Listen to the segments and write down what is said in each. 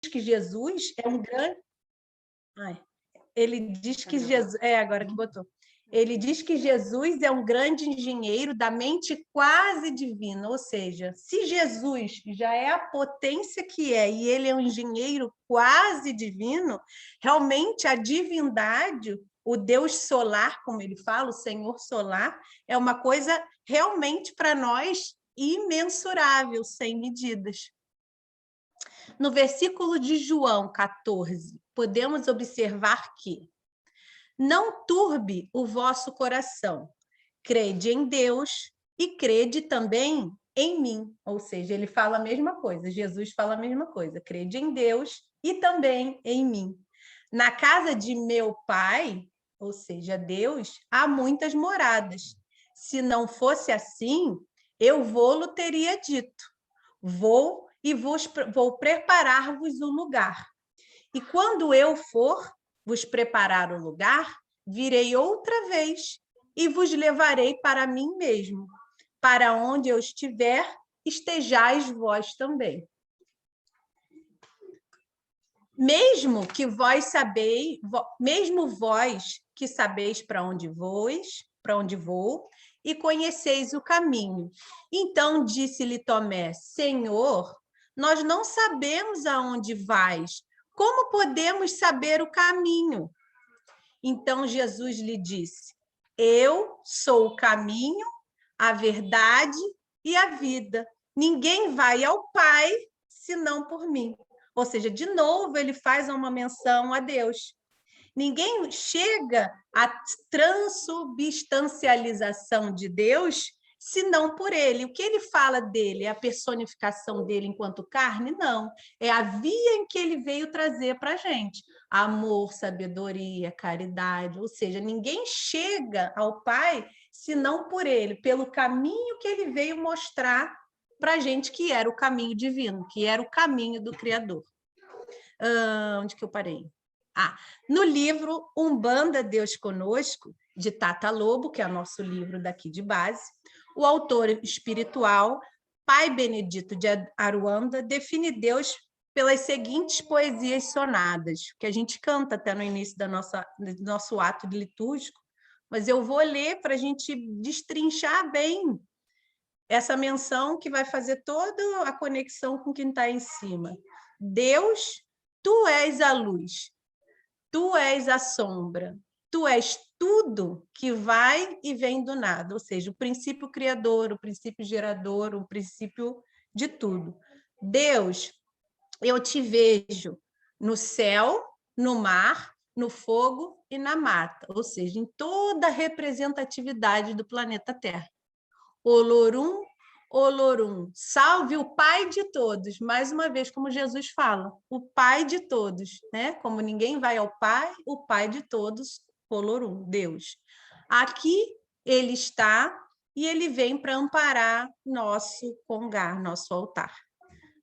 que Jesus é um grande... Ai, ele diz que Jesus... agora que botou. Ele diz que Jesus é um grande engenheiro da mente quase divina, ou seja, se Jesus já é a potência que é e ele é um engenheiro quase divino, realmente a divindade, o Deus solar, como ele fala, o Senhor solar, é uma coisa realmente para nós imensurável, sem medidas. No versículo de João 14, podemos observar que não turbe o vosso coração, crede em Deus e crede também em mim. Ou seja, ele fala a mesma coisa, Jesus fala a mesma coisa, crede em Deus e também em mim. Na casa de meu Pai, ou seja, Deus, há muitas moradas. Se não fosse assim, eu vou-lo teria dito. Vou e vou preparar-vos um lugar. E quando eu for vos preparar o lugar, virei outra vez e vos levarei para mim mesmo, para onde eu estiver, estejais vós também. Mesmo vós que sabeis para onde vou, e conheceis o caminho. Então disse-lhe Tomé: Senhor, nós não sabemos aonde vais. Como podemos saber o caminho? Então Jesus lhe disse: Eu sou o caminho, a verdade e a vida. Ninguém vai ao Pai senão por mim. Ou seja, de novo ele faz uma menção a Deus. Ninguém chega à transubstancialização de Deus senão por ele. O que ele fala dele? É a personificação dele enquanto carne? Não. É a via em que ele veio trazer para a gente. Amor, sabedoria, caridade. Ou seja, ninguém chega ao Pai senão por ele, pelo caminho que ele veio mostrar para a gente, que era o caminho divino, que era o caminho do Criador. Onde que eu parei? No livro Umbanda, Deus Conosco, de Tata Lobo, que é o nosso livro daqui de base, o autor espiritual, Pai Benedito de Aruanda, define Deus pelas seguintes poesias sonadas, que a gente canta até no início do nosso ato litúrgico, mas eu vou ler para a gente destrinchar bem essa menção que vai fazer toda a conexão com quem está em cima. Deus, tu és a luz. Tu és a sombra, tu és tudo que vai e vem do nada, ou seja, o princípio criador, o princípio gerador, o princípio de tudo. Deus, eu te vejo no céu, no mar, no fogo e na mata, ou seja, em toda a representatividade do planeta Terra. Olorum, Olorum, salve o Pai de todos, mais uma vez, como Jesus fala, o Pai de todos, né? Como ninguém vai ao Pai, o Pai de todos, Olorum, Deus. Aqui ele está e ele vem para amparar nosso congar, nosso altar.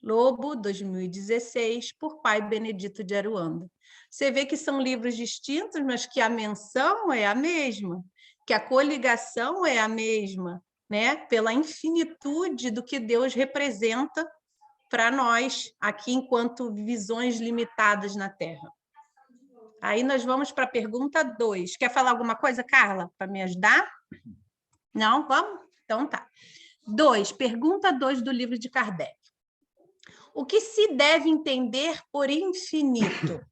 Lobo, 2016, por Pai Benedito de Aruanda. Você vê que são livros distintos, mas que a menção é a mesma, que a coligação é a mesma, né? Pela infinitude do que Deus representa para nós aqui enquanto visões limitadas na Terra. Aí nós vamos para a pergunta 2. Quer falar alguma coisa, Carla, para me ajudar? Não? Vamos? Então tá. 2. Pergunta 2 do livro de Kardec. O que se deve entender por infinito?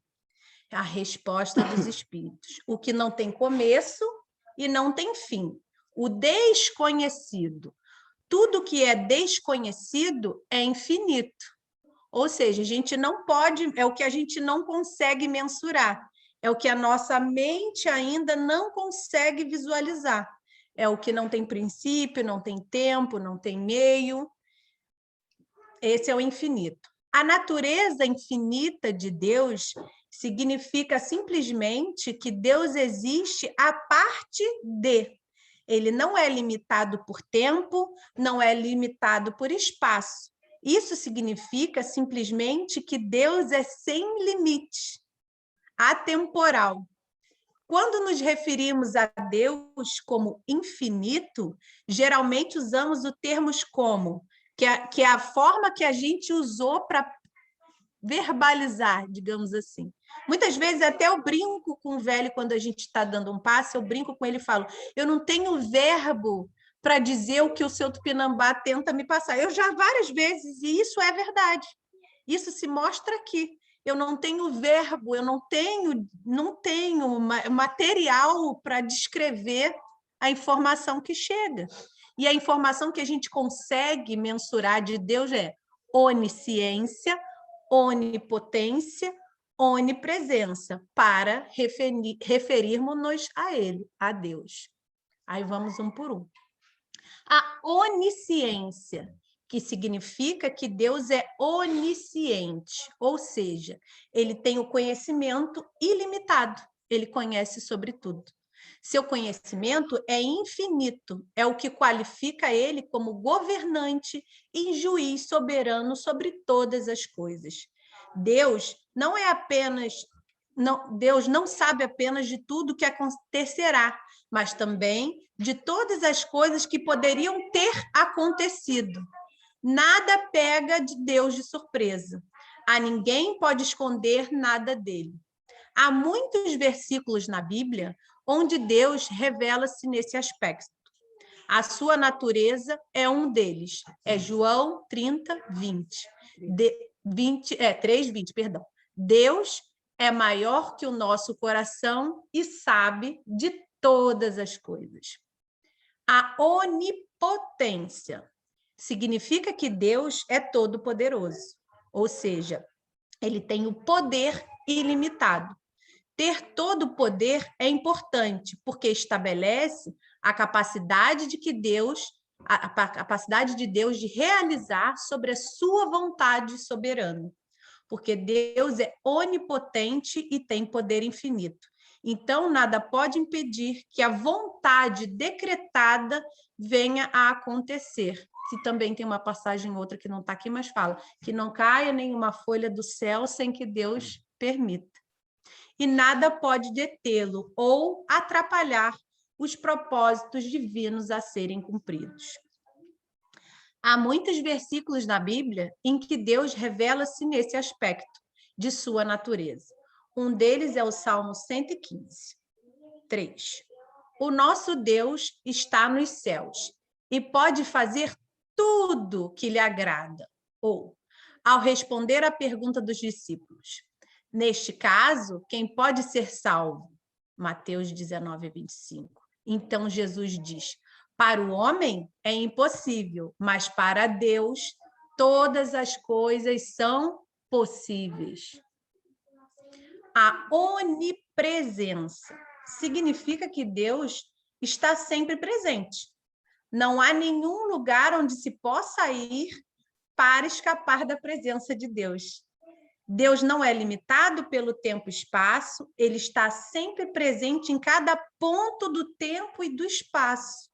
A resposta dos espíritos. O que não tem começo e não tem fim. O desconhecido. Tudo que é desconhecido é infinito. Ou seja, a gente não pode, é o que a gente não consegue mensurar, é o que a nossa mente ainda não consegue visualizar. É o que não tem princípio, não tem tempo, não tem meio. Esse é o infinito. A natureza infinita de Deus significa simplesmente que Deus existe a parte de. Ele não é limitado por tempo, não é limitado por espaço. Isso significa simplesmente que Deus é sem limite, atemporal. Quando nos referimos a Deus como infinito, geralmente usamos o termo como, que é a forma que a gente usou para verbalizar, digamos assim. Muitas vezes até eu brinco com o velho quando a gente está dando um passe, eu brinco com ele e falo, eu não tenho verbo para dizer o que o seu Tupinambá tenta me passar. Eu já várias vezes, e isso é verdade. Isso se mostra aqui. Eu não tenho verbo, eu não tenho material para descrever a informação que chega. E a informação que a gente consegue mensurar de Deus é onisciência, onipotência, onipresença, para referirmos-nos a Ele, a Deus. Aí vamos um por um. A onisciência, que significa que Deus é onisciente, ou seja, ele tem o conhecimento ilimitado, ele conhece sobre tudo. Seu conhecimento é infinito, é o que qualifica ele como governante e juiz soberano sobre todas as coisas. Deus não é apenas Deus não sabe apenas de tudo que acontecerá, mas também de todas as coisas que poderiam ter acontecido. Nada pega de Deus de surpresa. A ninguém pode esconder nada dele. Há muitos versículos na Bíblia onde Deus revela-se nesse aspecto. A sua natureza é um deles. É João 30, 20. 3, 20, perdão. Deus é maior que o nosso coração e sabe de todas as coisas. A onipotência significa que Deus é todo-poderoso, ou seja, ele tem o poder ilimitado. Ter todo o poder é importante, porque estabelece a capacidade de Deus de realizar sobre a sua vontade soberana. Porque Deus é onipotente e tem poder infinito. Então, nada pode impedir que a vontade decretada venha a acontecer. Se também tem uma passagem outra que não está aqui, mas fala que não caia nenhuma folha do céu sem que Deus permita. E nada pode detê-lo ou atrapalhar os propósitos divinos a serem cumpridos. Há muitos versículos na Bíblia em que Deus revela-se nesse aspecto de sua natureza. Um deles é o Salmo 115, 3. O nosso Deus está nos céus e pode fazer tudo que lhe agrada. Ou, ao responder à pergunta dos discípulos, neste caso, quem pode ser salvo? Mateus 19, 25. Então Jesus diz, para o homem é impossível, mas para Deus todas as coisas são possíveis. A onipresença significa que Deus está sempre presente. Não há nenhum lugar onde se possa ir para escapar da presença de Deus. Deus não é limitado pelo tempo e espaço, ele está sempre presente em cada ponto do tempo e do espaço.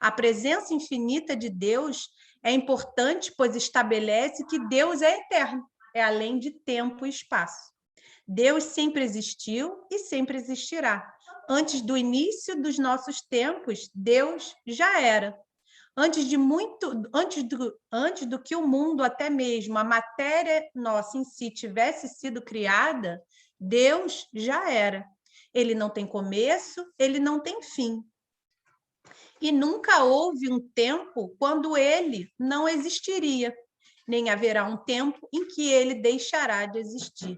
A presença infinita de Deus é importante, pois estabelece que Deus é eterno, é além de tempo e espaço. Deus sempre existiu e sempre existirá. Antes do início dos nossos tempos, Deus já era. Antes do que o mundo, até mesmo a matéria nossa em si tivesse sido criada, Deus já era. Ele não tem começo, ele não tem fim. E nunca houve um tempo quando ele não existiria, nem haverá um tempo em que ele deixará de existir.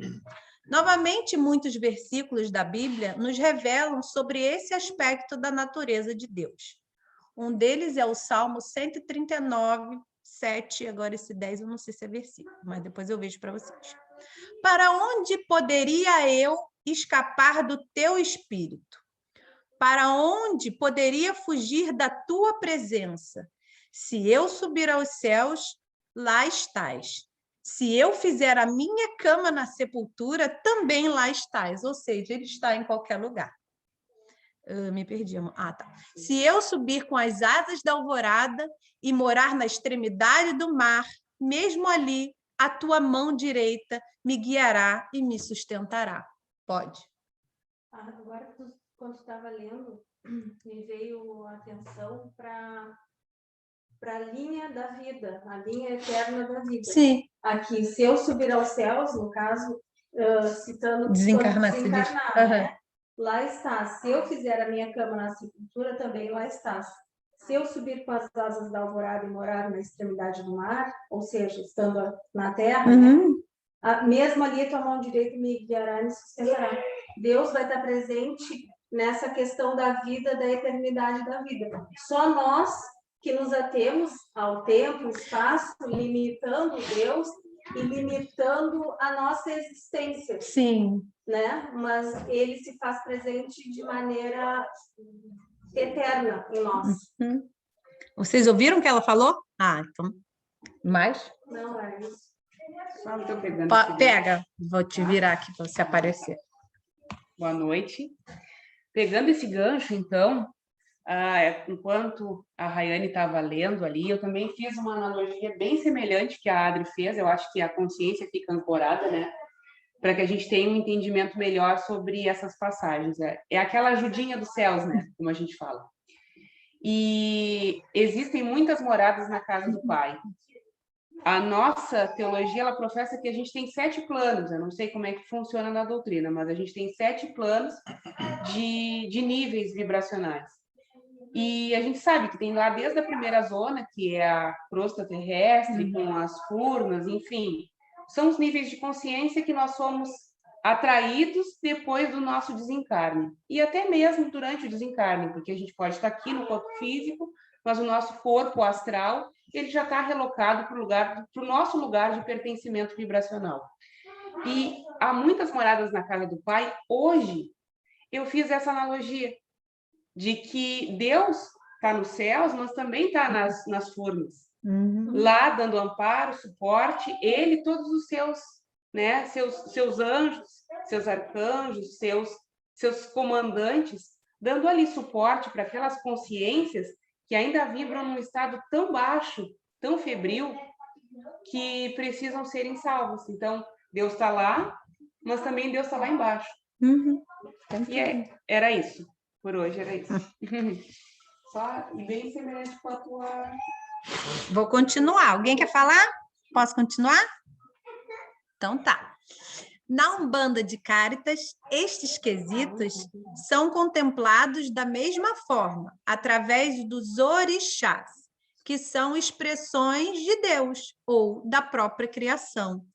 Novamente, muitos versículos da Bíblia nos revelam sobre esse aspecto da natureza de Deus. Um deles é o Salmo 139, 7, agora esse 10, eu não sei se é versículo, mas depois eu vejo para vocês. Para onde poderia eu escapar do teu espírito? Para onde poderia fugir da tua presença? Se eu subir aos céus, lá estás. Se eu fizer a minha cama na sepultura, também lá estás. Ou seja, ele está em qualquer lugar. Me perdi. Tá. Se eu subir com as asas da alvorada e morar na extremidade do mar, mesmo ali, a tua mão direita me guiará e me sustentará. Pode. Agora, quando estava lendo, me veio a atenção para para a linha da vida, a linha eterna da vida. Sim. Aqui, se eu subir aos céus, no caso, citando quando Desencarnar, né? Lá está. Se eu fizer a minha cama na sepultura, também lá está. Se eu subir com as asas da alvorada e morar na extremidade do mar, ou seja, estando na terra, né? Mesmo ali, tua mão direita me guiará e me sustentará. Deus vai estar presente nessa questão da vida, da eternidade da vida. Só nós que nos atemos ao tempo, espaço, limitando Deus e limitando a nossa existência. Sim. Né? Mas ele se faz presente de maneira eterna em nós. Vocês ouviram o que ela falou? Então. Mais? Não, é isso. Pega, vou te virar aqui para você aparecer. Boa noite. Pegando esse gancho, então, enquanto a Rayane estava lendo ali, eu também fiz uma analogia bem semelhante que a Adri fez. Eu acho que a consciência fica ancorada, né? Para que a gente tenha um entendimento melhor sobre essas passagens. É aquela ajudinha dos céus, né? Como a gente fala. E existem muitas moradas na casa do Pai. A nossa teologia, ela professa que a gente tem 7 planos. Eu não sei como é que funciona na doutrina, mas a gente tem 7 planos de níveis vibracionais. E a gente sabe que tem lá desde a primeira zona, que é a crosta terrestre, com as furnas, enfim. São os níveis de consciência que nós somos atraídos depois do nosso desencarne. E até mesmo durante o desencarne, porque a gente pode estar aqui no corpo físico, mas o nosso corpo astral, ele já está relocado para o nosso lugar de pertencimento vibracional. E há muitas moradas na casa do Pai. Hoje, eu fiz essa analogia de que Deus está nos céus, mas também está nas furnas. Lá, dando amparo, suporte, ele, todos os seus, né, seus anjos, seus arcanjos, seus comandantes, dando ali suporte para aquelas consciências que ainda vibram num estado tão baixo, tão febril, que precisam serem salvos. Então, Deus está lá, mas também Deus está lá embaixo. E era isso. Por hoje era isso. Só bem semelhante com a tua... Vou continuar. Alguém quer falar? Posso continuar? Então tá. Na Umbanda de Cáritas, estes quesitos são contemplados da mesma forma, através dos orixás, que são expressões de Deus ou da própria criação,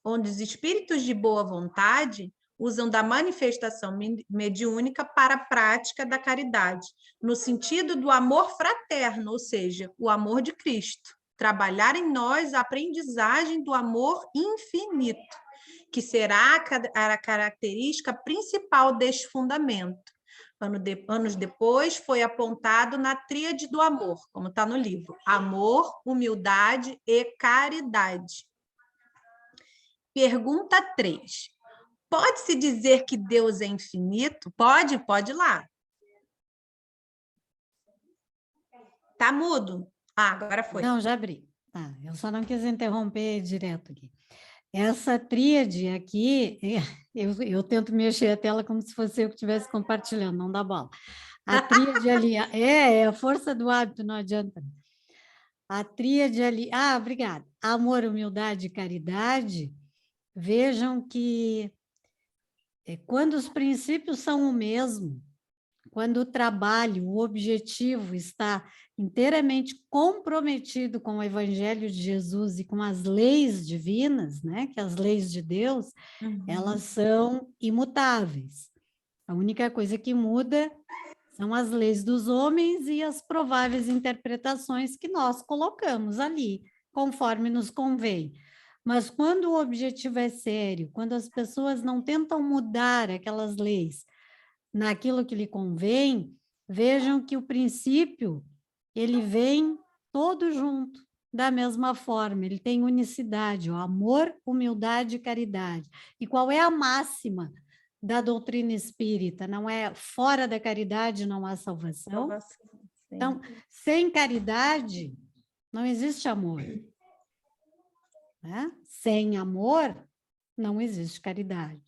onde os espíritos de boa vontade usam da manifestação mediúnica para a prática da caridade, no sentido do amor fraterno, ou seja, o amor de Cristo. Trabalhar em nós a aprendizagem do amor infinito, que será a característica principal deste fundamento. Anos depois, foi apontado na tríade do amor, como está no livro: amor, humildade e caridade. Pergunta 3. Pode-se dizer que Deus é infinito? Pode ir lá. Tá mudo? Agora foi. Não, já abri. Eu só não quis interromper direto aqui. Essa tríade aqui, eu tento mexer a tela como se fosse eu que estivesse compartilhando, não dá bola. A tríade ali, é a força do hábito, não adianta. A tríade ali, obrigada. Amor, humildade e caridade, vejam que quando os princípios são o mesmo, quando o trabalho, o objetivo está inteiramente comprometido com o Evangelho de Jesus e com as leis divinas, né? Que as leis de Deus, elas são imutáveis. A única coisa que muda são as leis dos homens e as prováveis interpretações que nós colocamos ali, conforme nos convém. Mas quando o objetivo é sério, quando as pessoas não tentam mudar aquelas leis naquilo que lhe convém, vejam que o princípio, ele vem todo junto, da mesma forma, ele tem unicidade, o amor, humildade e caridade. E qual é a máxima da doutrina espírita? Não é fora da caridade não há salvação? Então, sem caridade, não existe amor. Né? Sem amor, não existe caridade.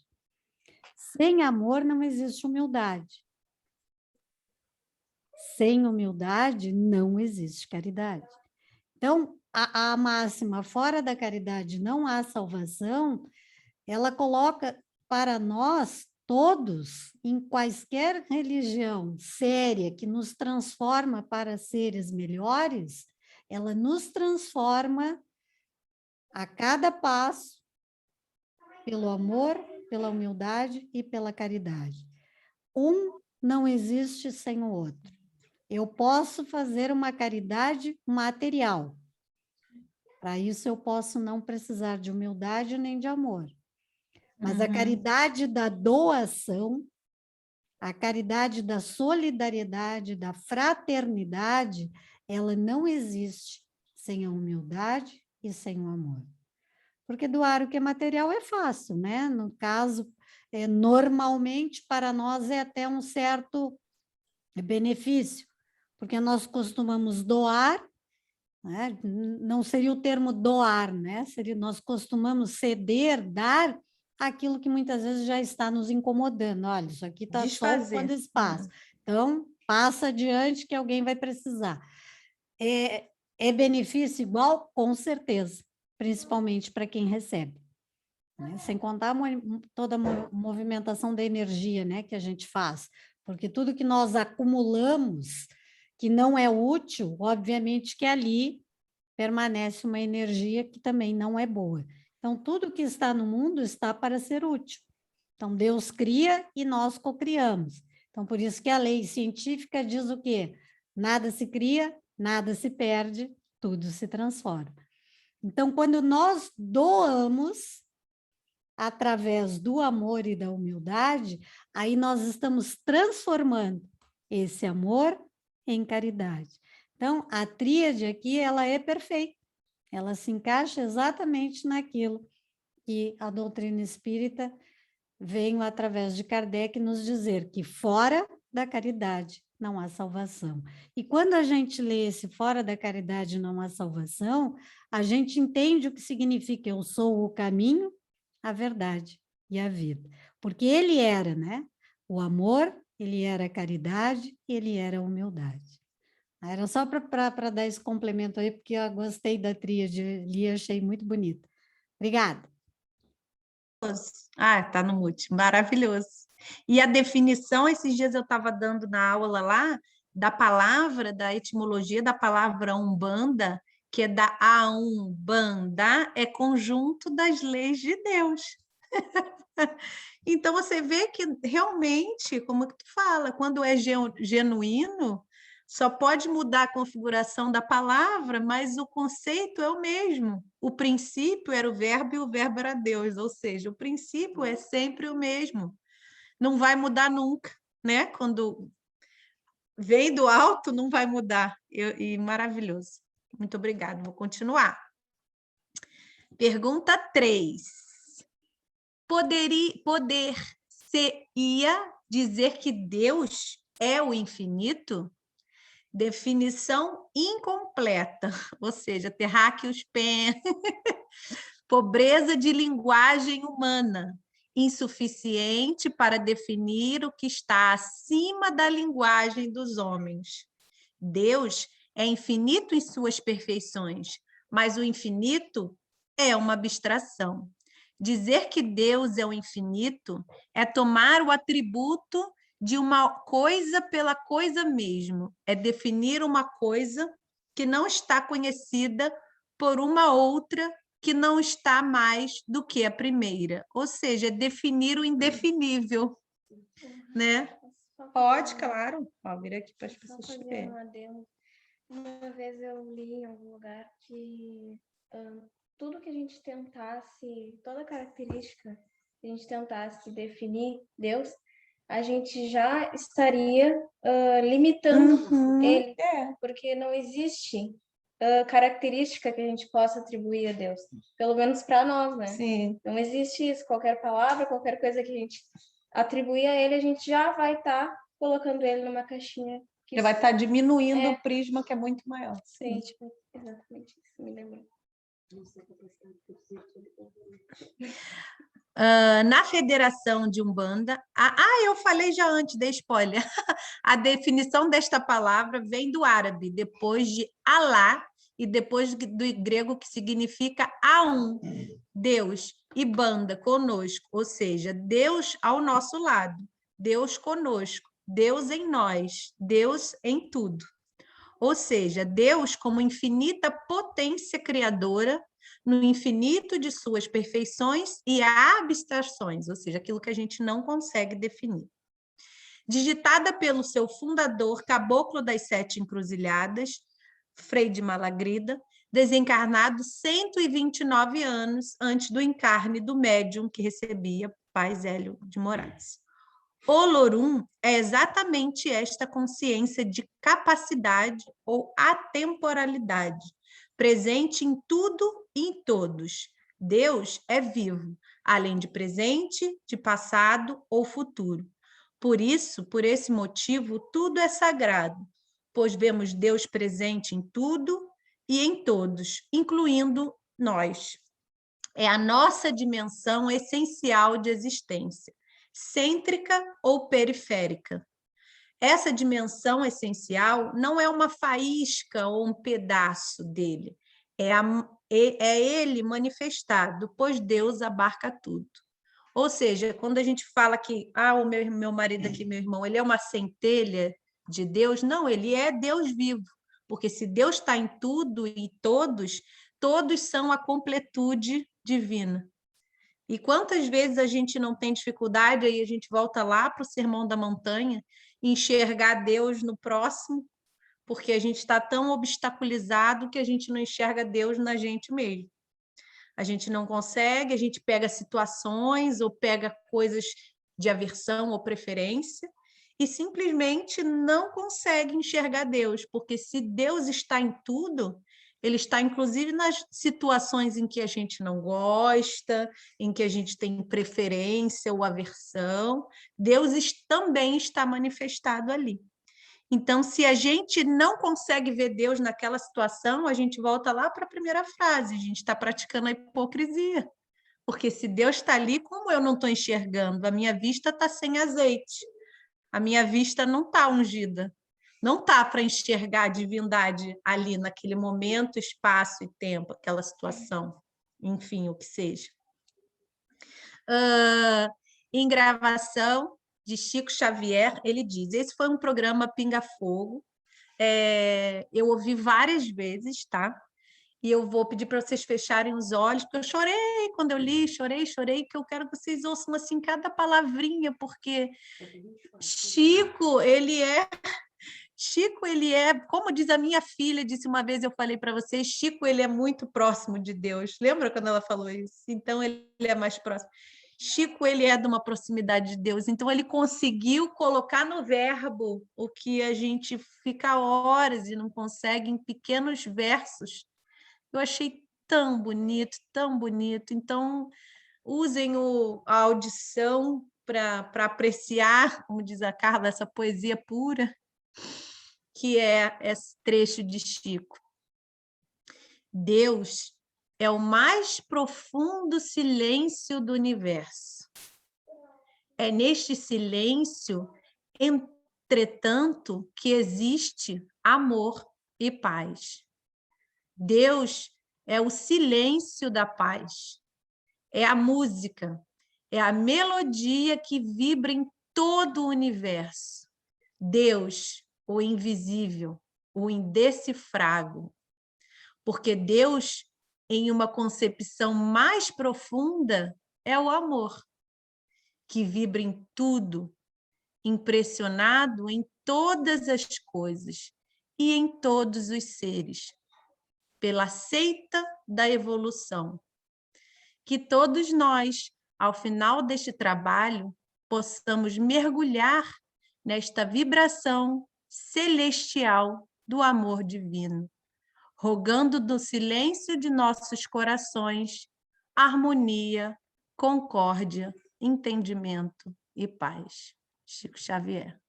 Sem amor, não existe humildade. Sem humildade, não existe caridade. Então, a máxima fora da caridade não há salvação, ela coloca para nós todos, em quaisquer religião séria que nos transforma para seres melhores, ela nos transforma a cada passo pelo amor, pela humildade e pela caridade. Um não existe sem o outro. Eu posso fazer uma caridade material. Para isso, eu posso não precisar de humildade nem de amor. Mas a caridade da doação, a caridade da solidariedade, da fraternidade, ela não existe sem a humildade e sem o amor. Porque doar o que é material é fácil, né? No caso, normalmente para nós é até um certo benefício, porque nós costumamos doar, né? Não seria o termo doar, né? Nós costumamos ceder, dar aquilo que muitas vezes já está nos incomodando. Olha, isso aqui está só ocupando espaço. Então, passa adiante que alguém vai precisar. É benefício igual? Com certeza, principalmente para quem recebe. Né? Sem contar toda a movimentação da energia, né, que a gente faz. Porque tudo que nós acumulamos que não é útil, obviamente que ali permanece uma energia que também não é boa. Então, tudo que está no mundo está para ser útil. Então, Deus cria e nós cocriamos. Então, por isso que a lei científica diz o quê? Nada se cria, nada se perde, tudo se transforma. Então, quando nós doamos através do amor e da humildade, aí nós estamos transformando esse amor em caridade. Então, a tríade aqui, ela é perfeita. Ela se encaixa exatamente naquilo que a doutrina espírita veio, através de Kardec, nos dizer que fora da caridade não há salvação. E quando a gente lê esse fora da caridade não há salvação, a gente entende o que significa eu sou o caminho, a verdade e a vida. Porque ele era, né? O amor, ele era a caridade, ele era a humildade. Era só para dar esse complemento aí, porque eu gostei da tríade, li, achei muito bonita. Obrigada. Ah, tá no mute, maravilhoso. E a definição, esses dias eu estava dando na aula lá, da palavra, da etimologia da palavra umbanda, que é da aumbanda, é conjunto das leis de Deus. Então você vê que realmente, como que tu fala, quando é genuíno, só pode mudar a configuração da palavra, mas o conceito é o mesmo. O princípio era o verbo e o verbo era Deus, ou seja, o princípio é sempre o mesmo. Não vai mudar nunca, né? Quando vem do alto, não vai mudar. E maravilhoso. Muito obrigada. Vou continuar. Pergunta 3. Poder-se-ia dizer que Deus é o infinito? Definição incompleta, ou seja, terráqueos pen, pobreza de linguagem humana, insuficiente para definir o que está acima da linguagem dos homens. Deus é infinito em suas perfeições, mas o infinito é uma abstração. Dizer que Deus é o infinito é tomar o atributo de uma coisa pela coisa mesmo, é definir uma coisa que não está conhecida por uma outra que não está mais do que a primeira, ou seja, é definir o indefinível, né? Pode, claro. Ó, vira aqui para as pessoas verem. Uma vez eu li em algum lugar que tudo que a gente tentasse, toda característica que a gente tentasse definir Deus, a gente já estaria limitando ele, porque não existe característica que a gente possa atribuir a Deus, pelo menos para nós, né? Sim. Não existe isso, qualquer palavra, qualquer coisa que a gente atribuir a ele, a gente já vai estar colocando ele numa caixinha. Já vai estar diminuindo o prisma, que é muito maior. Sim, tipo, exatamente isso, me lembrou. Na Federação de Umbanda, eu falei já antes, dei spoiler. A definição desta palavra vem do árabe, depois de Alá, e depois do grego que significa a um, Deus, e banda, conosco, ou seja, Deus ao nosso lado, Deus conosco, Deus em nós, Deus em tudo. Ou seja, Deus como infinita potência criadora, no infinito de suas perfeições e abstrações, ou seja, aquilo que a gente não consegue definir. Digitada pelo seu fundador, Caboclo das Sete Encruzilhadas, Frei de Malagrida, desencarnado 129 anos antes do encarne do médium que recebia Pai Zélio de Moraes. Olorum é exatamente esta consciência de capacidade ou atemporalidade, presente em tudo e em todos. Deus é vivo, além de presente, de passado ou futuro. Por isso, por esse motivo, tudo é sagrado, pois vemos Deus presente em tudo e em todos, incluindo nós. É a nossa dimensão essencial de existência, cêntrica ou periférica. Essa dimensão essencial não é uma faísca ou um pedaço dele, é ele manifestado, pois Deus abarca tudo. Ou seja, quando a gente fala que o meu marido aqui, meu irmão, ele é uma centelha de Deus, não, ele é Deus vivo, porque se Deus está em tudo e todos, todos são a completude divina. E quantas vezes a gente não tem dificuldade, aí a gente volta lá para o Sermão da Montanha, enxergar Deus no próximo, porque a gente está tão obstaculizado que a gente não enxerga Deus na gente mesmo. A gente não consegue, a gente pega situações ou pega coisas de aversão ou preferência e simplesmente não consegue enxergar Deus, porque se Deus está em tudo, ele está inclusive nas situações em que a gente não gosta, em que a gente tem preferência ou aversão, Deus também está manifestado ali. Então, se a gente não consegue ver Deus naquela situação, a gente volta lá para a primeira frase, a gente está praticando a hipocrisia. Porque se Deus está ali, como eu não estou enxergando? A minha vista está sem azeite, a minha vista não está ungida, não está para enxergar a divindade ali naquele momento, espaço e tempo, aquela situação, enfim, o que seja. Em gravação de Chico Xavier, ele diz, esse foi um programa Pinga Fogo, eu ouvi várias vezes, tá? E eu vou pedir para vocês fecharem os olhos, porque eu chorei quando eu li, chorei, que eu quero que vocês ouçam assim cada palavrinha, porque Chico, ele é, como diz a minha filha, disse uma vez, eu falei para vocês, Chico, ele é muito próximo de Deus. Lembra quando ela falou isso? Então, ele é mais próximo. Chico, ele é de uma proximidade de Deus, então ele conseguiu colocar no verbo o que a gente fica horas e não consegue em pequenos versos. Eu achei tão bonito, tão bonito. Então, usem a audição para apreciar, como diz a Carla, essa poesia pura, que é esse trecho de Chico. Deus é o mais profundo silêncio do universo. É neste silêncio, entretanto, que existe amor e paz. Deus é o silêncio da paz. É a música, é a melodia que vibra em todo o universo. Deus, o invisível, o indecifrável. Porque Deus, em uma concepção mais profunda, é o amor, que vibra em tudo, impressionado em todas as coisas e em todos os seres, pela seita da evolução. Que todos nós, ao final deste trabalho, possamos mergulhar nesta vibração celestial do amor divino, rogando do silêncio de nossos corações harmonia, concórdia, entendimento e paz. Chico Xavier.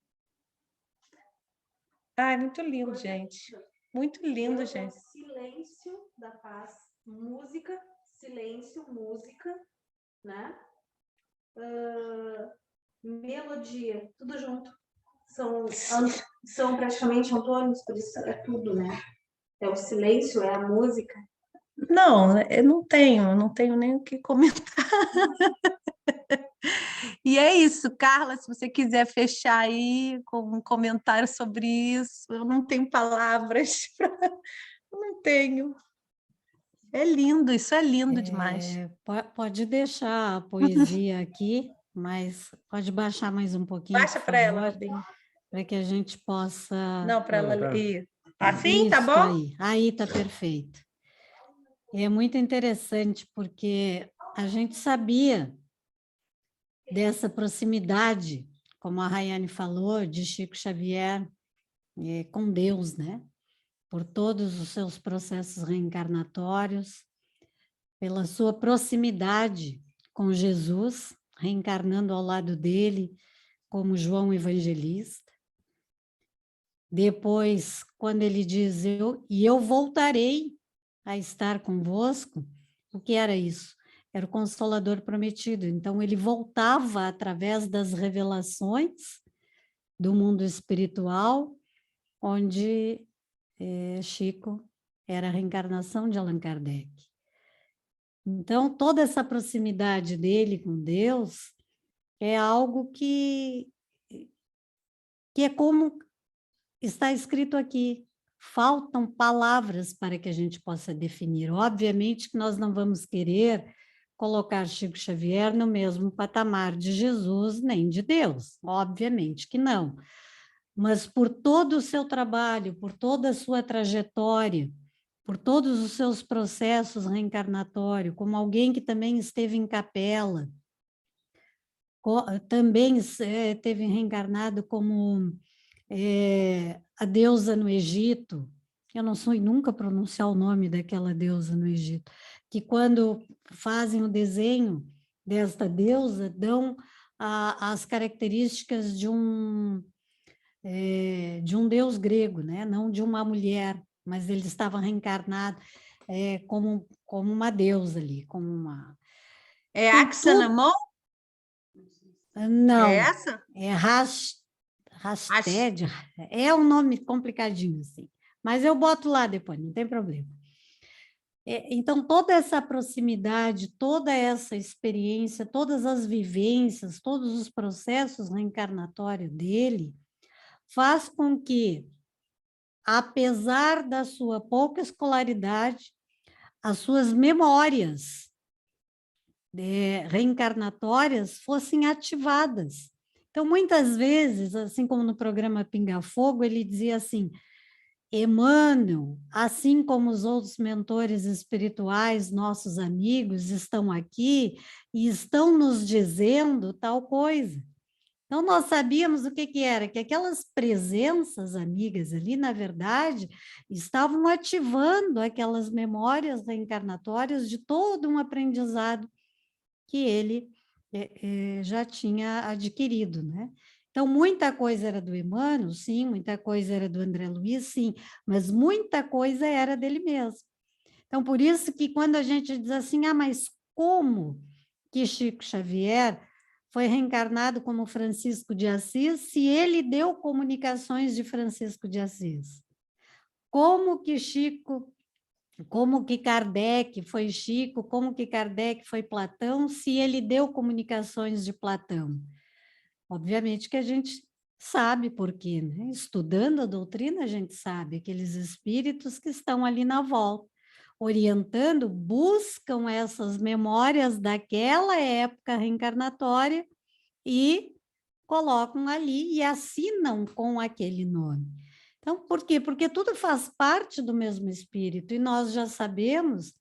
Ai, muito lindo, gente. Muito lindo, gente. Silêncio da paz, música, silêncio, música, né? Melodia, tudo junto. São praticamente antônimos, por isso é tudo, né? É o silêncio, é a música. Não, eu não tenho nem o que comentar. E é isso, Carla, se você quiser fechar aí com um comentário sobre isso, eu não tenho palavras, não tenho. É lindo, isso é lindo demais. Pode deixar a poesia aqui, mas pode baixar mais um pouquinho, Baixa por para ela, favor, Robin. para que a gente possa... Não, para ela Tá. ir. Assim, tá Isso bom? aí está perfeito. É muito interessante, porque a gente sabia dessa proximidade, como a Rayane falou, de Chico Xavier com Deus, né? Por todos os seus processos reencarnatórios, pela sua proximidade com Jesus, reencarnando ao lado dele, como João Evangelista. Depois, quando ele diz, eu voltarei a estar convosco, o que era isso? Era o Consolador prometido. Então, ele voltava através das revelações do mundo espiritual, onde Chico era a reencarnação de Allan Kardec. Então, toda essa proximidade dele com Deus é algo que é como está escrito aqui. Faltam palavras para que a gente possa definir. Obviamente que nós não vamos querer colocar Chico Xavier no mesmo patamar de Jesus nem de Deus. Obviamente que não. Mas por todo o seu trabalho, por toda a sua trajetória, por todos os seus processos reencarnatórios, como alguém que também esteve em capela, também teve reencarnado como a deusa no Egito. Eu não sei nunca pronunciar o nome daquela deusa no Egito, que quando fazem o desenho desta deusa, dão as características de um deus grego, né? Não de uma mulher, mas ele estava reencarnado como uma deusa ali, como uma... É Então, Axanamon? É não, essa? é Rasted, é um nome complicadinho, assim. Mas eu boto lá depois, não tem problema. Então, toda essa proximidade, toda essa experiência, todas as vivências, todos os processos reencarnatórios dele, faz com que, apesar da sua pouca escolaridade, as suas memórias reencarnatórias fossem ativadas. Então, muitas vezes, assim como no programa Pinga Fogo, ele dizia assim, Emmanuel, assim como os outros mentores espirituais, nossos amigos, estão aqui e estão nos dizendo tal coisa. Então, nós sabíamos o que era, que aquelas presenças amigas ali, na verdade, estavam ativando aquelas memórias reencarnatórias de todo um aprendizado que ele já tinha adquirido, né? Então, muita coisa era do Emmanuel, sim, muita coisa era do André Luiz, sim, mas muita coisa era dele mesmo. Então, por isso que quando a gente diz assim, mas como que Chico Xavier foi reencarnado como Francisco de Assis se ele deu comunicações de Francisco de Assis? Como que Kardec foi Chico, como que Kardec foi Platão, se ele deu comunicações de Platão? Obviamente que a gente sabe por quê, né? Estudando a doutrina, a gente sabe, aqueles espíritos que estão ali na volta, orientando, buscam essas memórias daquela época reencarnatória e colocam ali e assinam com aquele nome. Então, por quê? Porque tudo faz parte do mesmo espírito e nós já sabemos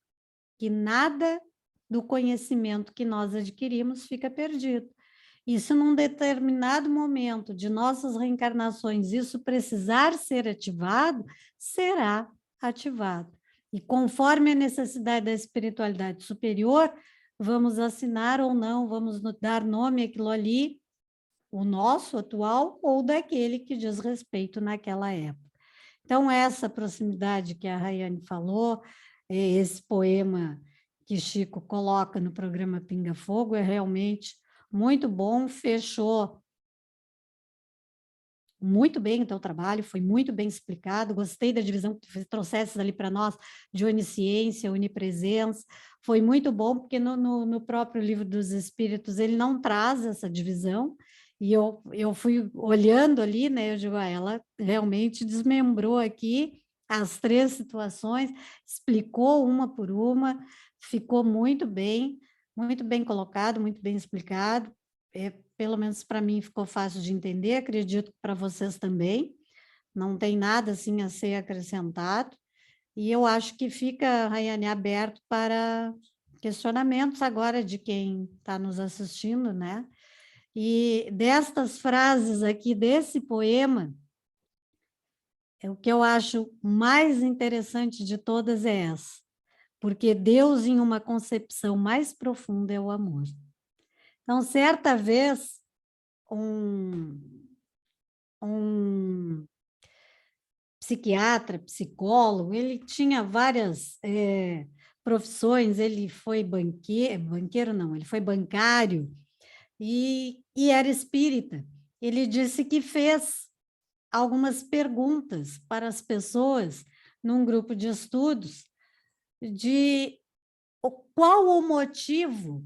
que nada do conhecimento que nós adquirimos fica perdido. E se num determinado momento de nossas reencarnações isso precisar ser ativado, será ativado. E conforme a necessidade da espiritualidade superior, vamos assinar ou não, vamos dar nome àquilo ali, o nosso atual ou daquele que diz respeito naquela época. Então, essa proximidade que a Rayane falou, esse poema que Chico coloca no programa Pinga Fogo é realmente muito bom, fechou muito bem o teu trabalho, foi muito bem explicado, gostei da divisão que tu trouxesse ali para nós, de onisciência, onipresença, foi muito bom, porque no próprio Livro dos Espíritos ele não traz essa divisão, e eu fui olhando ali, né, eu digo, ela realmente desmembrou aqui as 3 situações, explicou uma por uma, ficou muito bem colocado, muito bem explicado, pelo menos para mim ficou fácil de entender, acredito que para vocês também, não tem nada assim a ser acrescentado, e eu acho que fica, Rayane, aberto para questionamentos agora de quem está nos assistindo, né? E destas frases aqui, desse poema, o que eu acho mais interessante de todas é essa, porque Deus, em uma concepção mais profunda, é o amor. Então, certa vez, um psiquiatra, psicólogo, ele tinha várias profissões, ele foi banqueiro não, ele foi bancário e era espírita. Ele disse que fez algumas perguntas para as pessoas num grupo de estudos de qual o motivo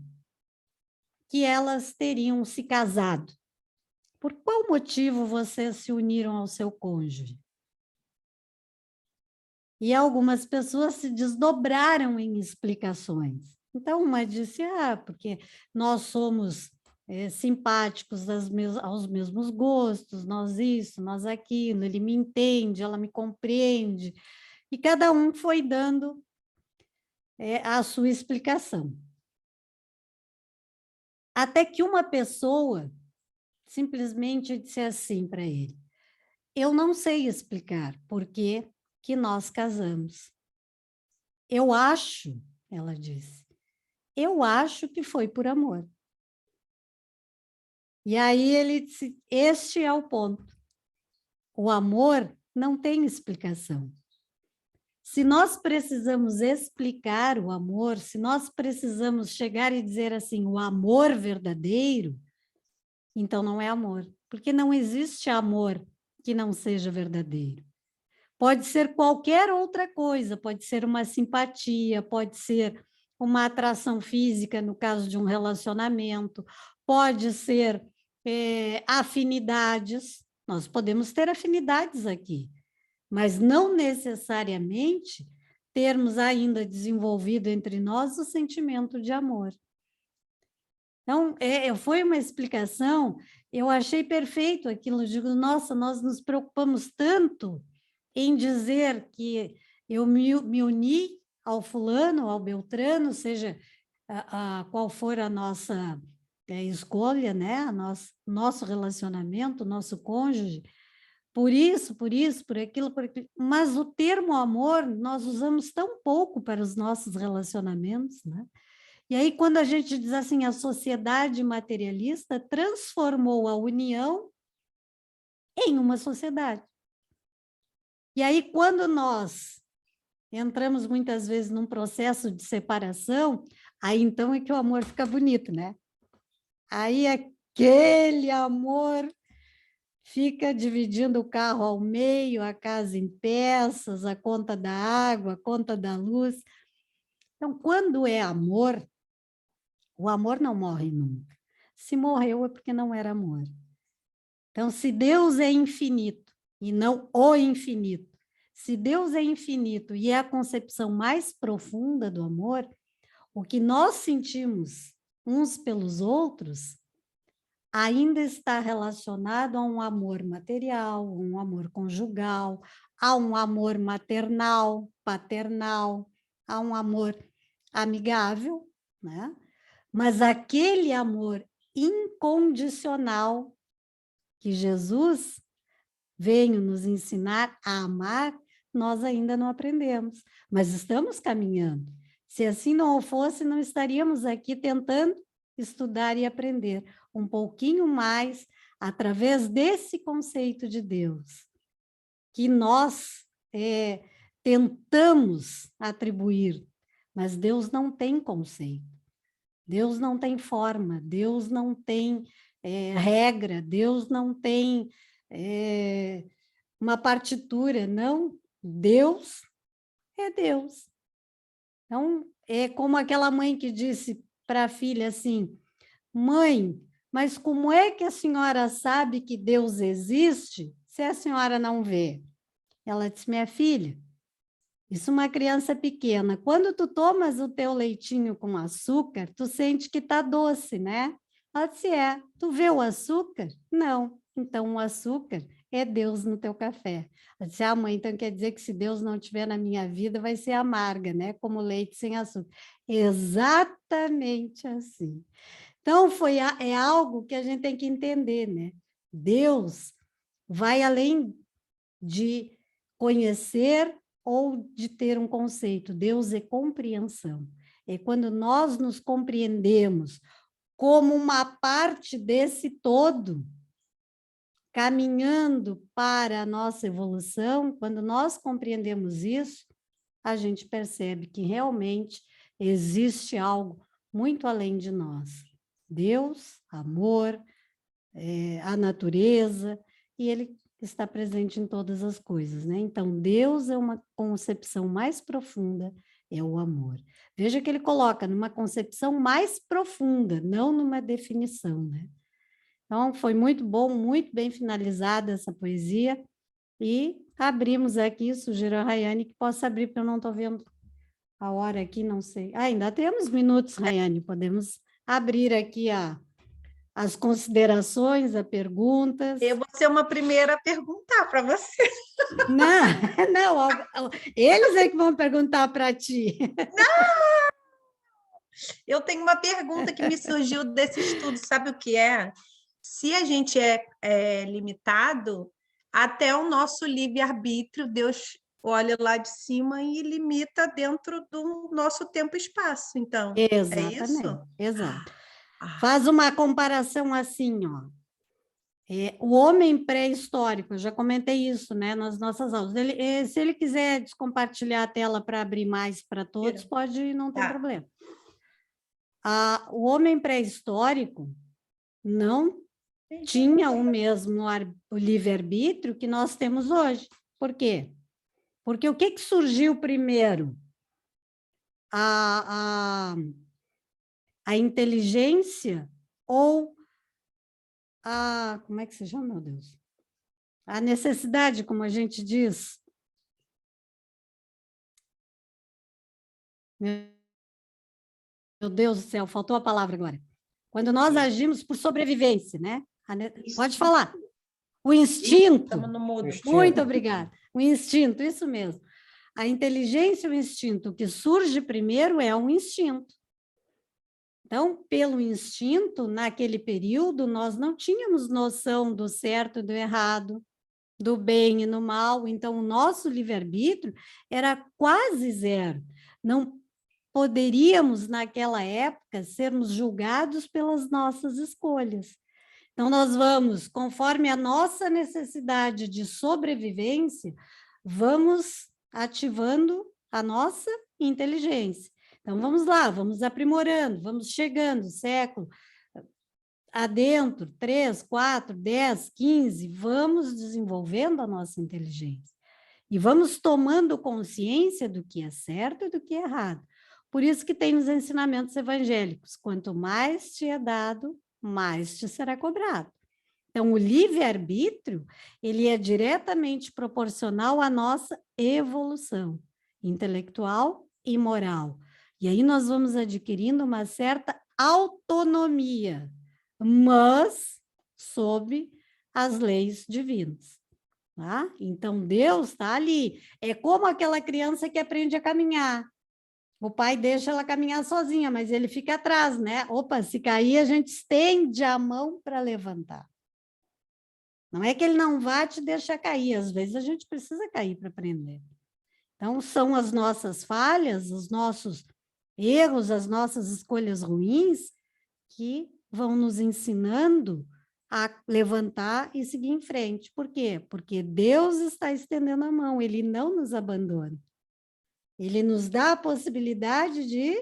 que elas teriam se casado. Por qual motivo vocês se uniram ao seu cônjuge? E algumas pessoas se desdobraram em explicações. Então, uma disse, porque nós somos simpáticos aos mesmos gostos, nós isso, nós aquilo, ele me entende, ela me compreende. E cada um foi dando a sua explicação. Até que uma pessoa simplesmente disse assim para ele, eu não sei explicar por que nós casamos. Eu acho, ela disse, eu acho que foi por amor. E aí ele disse, este é o ponto. O amor não tem explicação. Se nós precisamos explicar o amor, se nós precisamos chegar e dizer assim, o amor verdadeiro, então não é amor, porque não existe amor que não seja verdadeiro. Pode ser qualquer outra coisa, pode ser uma simpatia, pode ser uma atração física, no caso de um relacionamento, pode ser afinidades, nós podemos ter afinidades aqui, mas não necessariamente termos ainda desenvolvido entre nós o sentimento de amor. Então, foi uma explicação, eu achei perfeito aquilo, eu digo, nossa, nós nos preocupamos tanto em dizer que eu me uni ao fulano, ao beltrano, seja qual for a nossa escolha, né? Nosso relacionamento, nosso cônjuge, por isso, por aquilo, mas o termo amor nós usamos tão pouco para os nossos relacionamentos, né? E aí, quando a gente diz assim, a sociedade materialista transformou a união em uma sociedade. E aí, quando nós entramos muitas vezes num processo de separação, aí então é que o amor fica bonito, né? Aí aquele amor fica dividindo o carro ao meio, a casa em peças, a conta da água, a conta da luz. Então, quando é amor, o amor não morre nunca. Se morreu é porque não era amor. Então, se Deus é infinito e não o infinito, se Deus é infinito e é a concepção mais profunda do amor, o que nós sentimos uns pelos outros ainda está relacionado a um amor material, um amor conjugal, a um amor maternal, paternal, a um amor amigável, né? Mas aquele amor incondicional que Jesus veio nos ensinar a amar, nós ainda não aprendemos, mas estamos caminhando. Se assim não fosse, não estaríamos aqui tentando estudar e aprender um pouquinho mais através desse conceito de Deus, que nós tentamos atribuir, mas Deus não tem conceito. Deus não tem forma, Deus não tem regra, Deus não tem uma partitura, não. Deus é Deus. Então, é como aquela mãe que disse para a filha assim, mãe, mas como é que a senhora sabe que Deus existe se a senhora não vê? Ela disse, minha filha, isso é uma criança pequena. Quando tu tomas o teu leitinho com açúcar, tu sente que está doce, né? Ela disse, tu vê o açúcar? Não. Então, o açúcar é Deus no teu café. Ela disse, mãe, então quer dizer que se Deus não estiver na minha vida, vai ser amarga, né? Como leite sem açúcar. Exatamente assim. Então, é algo que a gente tem que entender, né? Deus vai além de conhecer ou de ter um conceito. Deus é compreensão. É quando nós nos compreendemos como uma parte desse todo, caminhando para a nossa evolução, quando nós compreendemos isso, a gente percebe que realmente existe algo muito além de nós. Deus, amor, a natureza, e ele está presente em todas as coisas, né? Então, Deus é uma concepção mais profunda, é o amor. Veja que ele coloca numa concepção mais profunda, não numa definição, né? Então, foi muito bom, muito bem finalizada essa poesia, e abrimos aqui, sugiro a Rayane que possa abrir, porque eu não estou vendo a hora aqui, não sei. Ainda temos minutos, Rayane, podemos abrir aqui as considerações, as perguntas. Eu vou ser uma primeira a perguntar para você. Não, eles é que vão perguntar para ti. Não! Eu tenho uma pergunta que me surgiu desse estudo, sabe o que é? Se a gente é limitado, até o nosso livre-arbítrio, Deus olha lá de cima e limita dentro do nosso tempo e espaço. Então, exatamente, é isso? Exato. Faz uma comparação assim, ó. O homem pré-histórico, eu já comentei isso, né, nas nossas aulas. Se ele quiser descompartilhar a tela para abrir mais para todos, pode, não tem problema. O homem pré-histórico não tinha o mesmo livre-arbítrio que nós temos hoje. Por quê? Porque o que surgiu primeiro? A inteligência ou como é que se chama, meu Deus? A necessidade, como a gente diz. Meu Deus do céu, faltou a palavra agora. Quando nós agimos por sobrevivência, né? Pode falar. O instinto. Estamos no mudo. Muito obrigada. O instinto, isso mesmo. A inteligência e o instinto, o que surge primeiro é um instinto. Então, pelo instinto, naquele período, nós não tínhamos noção do certo e do errado, do bem e do mal. Então, o nosso livre-arbítrio era quase zero. Não poderíamos, naquela época, sermos julgados pelas nossas escolhas. Então, nós vamos, conforme a nossa necessidade de sobrevivência, vamos ativando a nossa inteligência. Então, vamos lá, vamos aprimorando, vamos chegando, século adentro, 3, 4, 10, 15, vamos desenvolvendo a nossa inteligência. E vamos tomando consciência do que é certo e do que é errado. Por isso que tem nos ensinamentos evangélicos, quanto mais te é dado, mais te será cobrado. Então, o livre-arbítrio, ele é diretamente proporcional à nossa evolução intelectual e moral. E aí nós vamos adquirindo uma certa autonomia, mas sob as leis divinas. Tá? Então, Deus está ali. É como aquela criança que aprende a caminhar. O pai deixa ela caminhar sozinha, mas ele fica atrás, né? Opa, se cair, a gente estende a mão para levantar. Não é que ele não vá te deixar cair, às vezes a gente precisa cair para aprender. Então, são as nossas falhas, os nossos erros, as nossas escolhas ruins que vão nos ensinando a levantar e seguir em frente. Por quê? Porque Deus está estendendo a mão, Ele não nos abandona. Ele nos dá a possibilidade de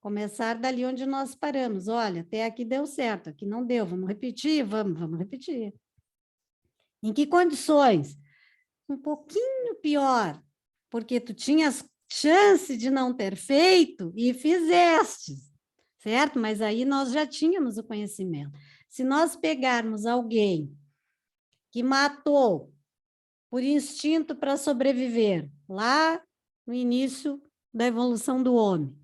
começar dali onde nós paramos. Olha, até aqui deu certo, aqui não deu, vamos repetir? Vamos repetir. Em que condições? Um pouquinho pior, porque tu tinhas chance de não ter feito e fizeste, certo? Mas aí nós já tínhamos o conhecimento. Se nós pegarmos alguém que matou por instinto para sobreviver, lá no início da evolução do homem,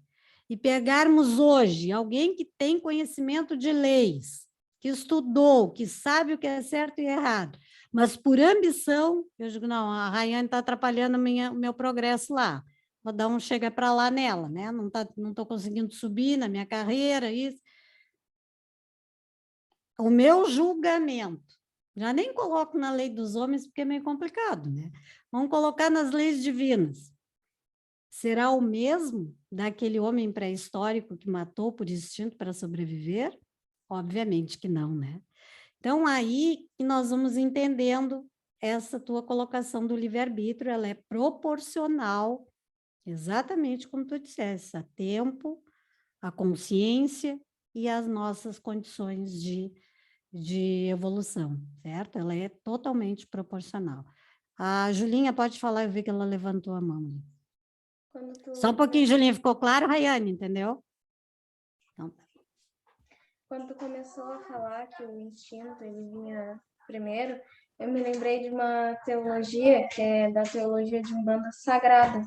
e pegarmos hoje alguém que tem conhecimento de leis, que estudou, que sabe o que é certo e errado, mas por ambição, eu digo, não, a Rayane está atrapalhando o meu progresso lá, vou dar um chega para lá nela, né? Não estou conseguindo subir na minha carreira, isso. O meu julgamento, já nem coloco na lei dos homens, porque é meio complicado, né? Vamos colocar nas leis divinas. Será o mesmo daquele homem pré-histórico que matou por instinto para sobreviver? Obviamente que não, né? Então, aí que nós vamos entendendo essa tua colocação do livre-arbítrio, ela é proporcional, exatamente como tu disseste, a tempo, a consciência e as nossas condições de evolução, certo? Ela é totalmente proporcional. A Julinha pode falar, eu vi que ela levantou a mão. Só um pouquinho, Julinha, ficou claro, Rayane, entendeu? Então, Quando tu começou a falar que o instinto ele vinha primeiro, eu me lembrei de uma teologia, que é da teologia de Umbanda Sagrada,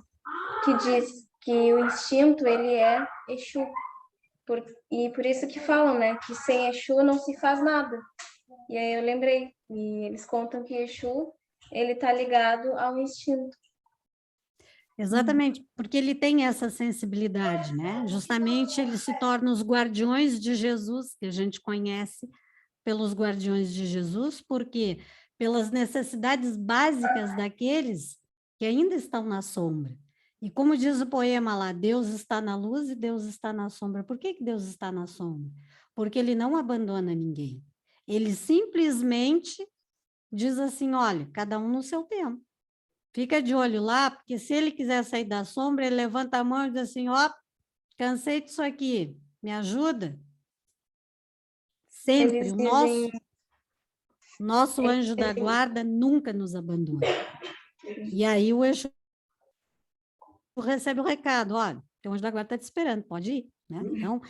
que diz que o instinto ele é Exu. E por isso que falam, né, que sem Exu não se faz nada. E aí eu lembrei, e eles contam que Exu, ele tá ligado ao instinto. exatamente, porque ele tem essa sensibilidade, né? Justamente ele se torna os guardiões de Jesus, que a gente conhece pelos guardiões de Jesus, porque pelas necessidades básicas daqueles que ainda estão na sombra. E como diz o poema lá, Deus está na luz e Deus está na sombra. Por que Deus está na sombra? Porque ele não abandona ninguém. Ele simplesmente diz assim, olha, cada um no seu tempo. Fica de olho lá, porque se ele quiser sair da sombra, ele levanta a mão e diz assim, ó, cansei disso aqui, me ajuda? Sempre. Eles O dizem... nosso anjo da guarda nunca nos abandona. E aí o Exu recebe o recado, olha, o anjo da guarda está te esperando, pode ir. Né? Então,